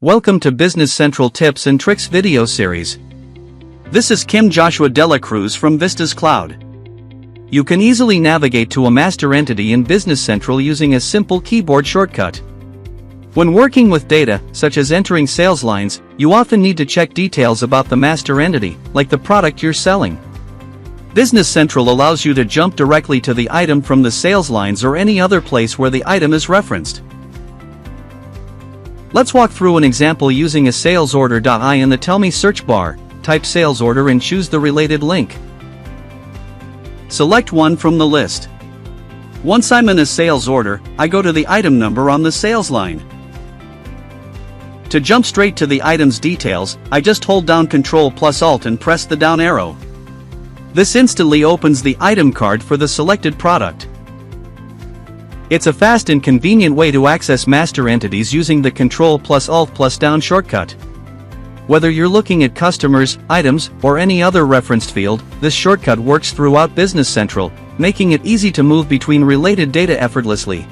Welcome to Business Central Tips and Tricks video series. This is Kim Joshua Dela Cruz from Vistas Cloud. You can easily navigate to a master entity in Business Central using a simple keyboard shortcut. When working with data, such as entering sales lines, you often need to check details about the master entity, like the product you're selling. Business Central allows you to jump directly to the item from the sales lines or any other place where the item is referenced. Let's walk through an example using a sales order. In the Tell Me search bar, type sales order and choose the related link. Select one from the list. Once I'm in a sales order, I go to the item number on the sales line. To jump straight to the item's details, I just hold down Ctrl+Alt and press the down arrow. This instantly opens the item card for the selected product. It's a fast and convenient way to access master entities using the Ctrl+Alt+Down shortcut. Whether you're looking at customers, items, or any other referenced field, this shortcut works throughout Business Central, making it easy to move between related data effortlessly.